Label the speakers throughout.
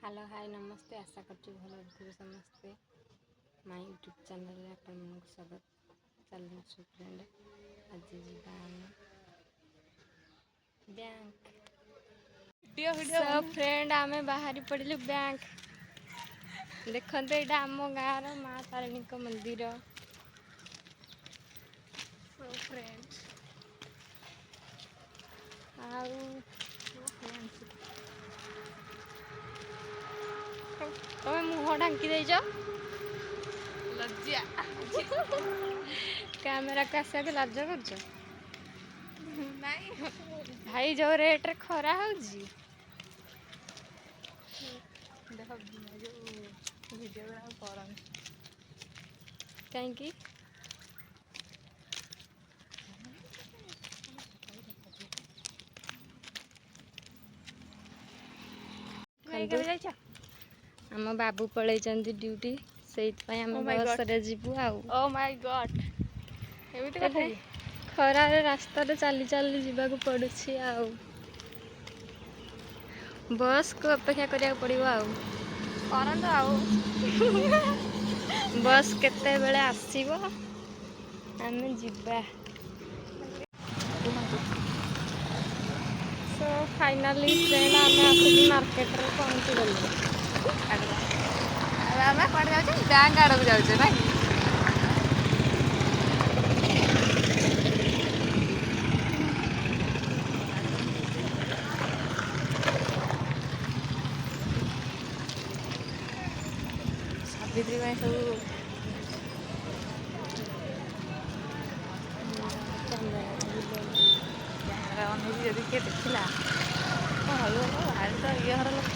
Speaker 1: Hello hi नमस्ते आशा कर भल समस्ते माय यूट्यूब चैनल रे अपन स्वागत चलू फ्रेंड आज बैंक सब फ्रेंड आमे बाहरी पड़िलु बैंक देखते यहाँ आम गाँव माँ तारिणी मंदिर सब फ्रेंड तुम मुह ढांकी देच लज्जा कैमेरा को आसा के लाज कर भाई जो रेट रे खरा हो देख वीडियो कहीं आम बाबू पलई ड्यूटी से बस रे जीवु खरा रास्ता चली चली जावाक पड़ू बस को अपेक्षा करिया पड़ो बस केते बेले आसीबो आमे जिबा सो फाइनली ट्रेन आमे आसिक मार्केट रे पहुंची गलु बैंक आड़ को जाऊे ना सावित्री सब जदि किए देखला तो ये हर लोक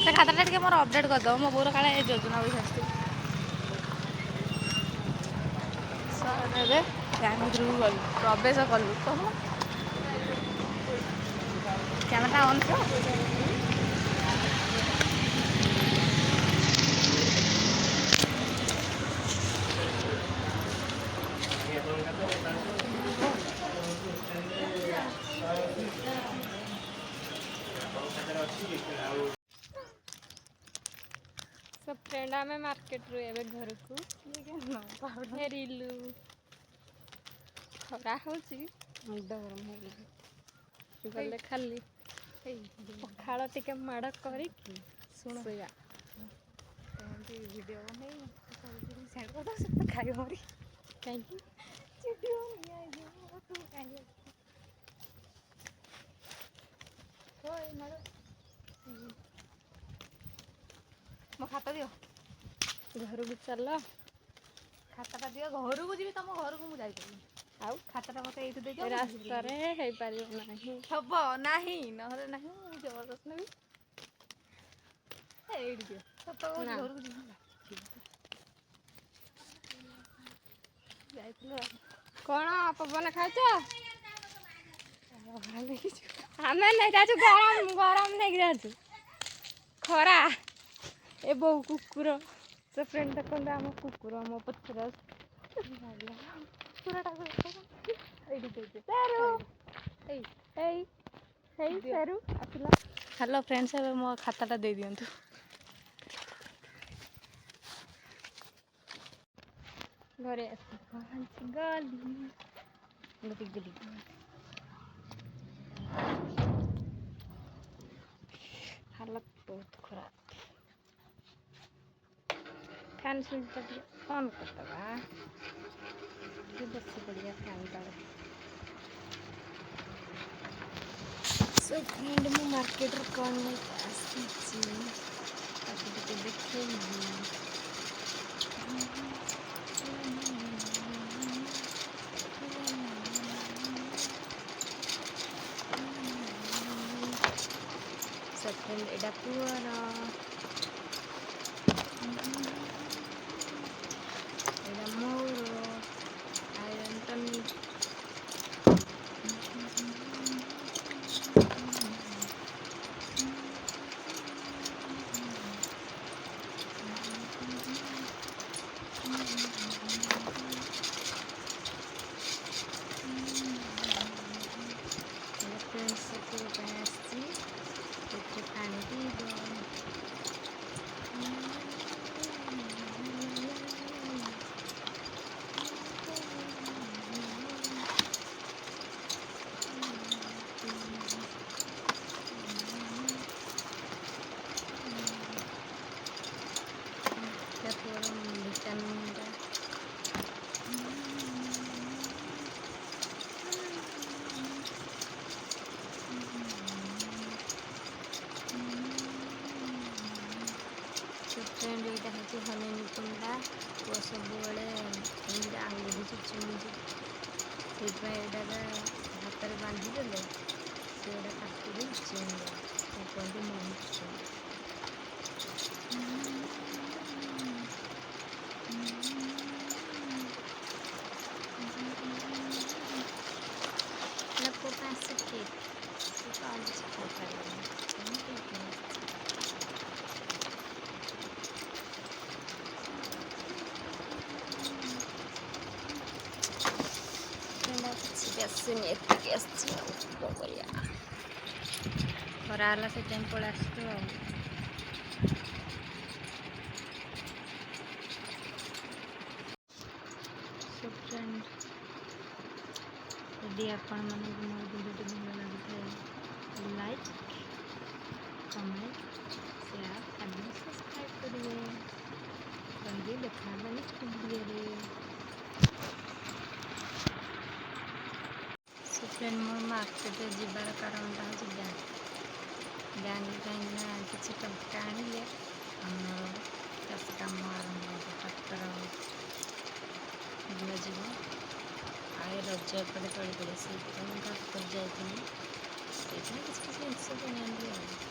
Speaker 1: से खाताटा टे मोर अपडेट करदे मो बोर काले योजना पैसा आसते बैंक भितर गलु प्रवेश कलु तो कैमेरा ऑन थो सब फ्रेंड आमे मार्केट रू एबे घर को फेरिलु खरा होची मुंड गरम हो गले खाली पखाड़ टिके माड़ करी सुन वीडियो बन खाई मरी कहीं मो खाता दियो घर को चल खाताटा दियो घर को जी तुम घर को मुझे आउ खाताटा मत ये रास्ता रे पार हम ना नहले ना जबरदस्त नहीं दियो सत घर को कौन पवन खाच आम नहीं जाचु गरम गरम नहीं जाचु खरा ए बो कुकुर से फ्रेंड देखते आम कुकुर मो पचर हेलो फ्रेंड्स मो खाताटा दे दिंतु घरे पहुँच गली हालत बहुत खराब फैन स्विच ऑन करता बस बढ़िया फैन तले सो फ्रेंड मु मार्केट रे कौन आसी देखे फ्रेंड एडा पुअरा एडा मोर आयरन टनी ସବୁବେଳେ ଏମିତି ଆଙ୍ଗୁଠି ଚୁଚୁମୁଚି, ସେଇଥିପାଇଁ ଏଇଟାରେ ହାତରେ ବାନ୍ଧିଦେଲେ ସେ ଏଇଟା କାଟିକି ଚୁଇଁବ, ତାକୁ କୁହନ୍ତି ମନସୁନ୍। ନା ପୁଅ ପାଇଁ ଆସିଛି କେକ୍, ସେ ତ ଆଉ କିଛି ଖାଇପାରିବନି, ମୁଁ କେକ୍ ନେଇ ଆସିଛି। କିଛି ବି ଆସିନି, ଏତିକି ଆସିଛି ଆଉ କ'ଣ କରିବା। ଖରା ହେଲା ସେଥିପାଇଁ ପଳେଇ ଆସିଛୁ ଆଉ। ସୋ ଫ୍ରେଣ୍ଡ, ଯଦି ଆପଣମାନଙ୍କୁ ମୋ ଭିଡ଼ିଓଟି ଭଲ ଲାଗୁଥାଏ ଲାଇକ୍, କମେଣ୍ଟ, ସେୟାର ଏବଂ ସବସ୍କ୍ରାଇବ୍ କରିବେ। ରହିଲି, ଦେଖା ହେବା ନେକ୍ସଟ ଭିଡ଼ିଓରେ। ସୋ ଫ୍ରେଣ୍ଡ, ମୋ ମାର୍କେଟରେ ଯିବାର କାରଣଟା ହେଉଛି ବ୍ୟାଙ୍କରୁ କାହିଁକିନା କିଛି ଟଙ୍କା ଆଣିଲେ ଆମର ଚାଷ କାମ ଆରମ୍ଭ ହେବ, ଟ୍ରାକ୍ଟର ଦିଆଯିବ। ଆଉ ରଜ ଏପଟେ ତଳି ପଡ଼େ, ସେଇଥିପାଇଁ ମୁଁ ଟ୍ରାକ୍ଟର ଯାଇଥିଲି, ସେଇଥିପାଇଁ କିଛି ଜିନିଷ କିଣି ଆଣିଲି ଆଉ।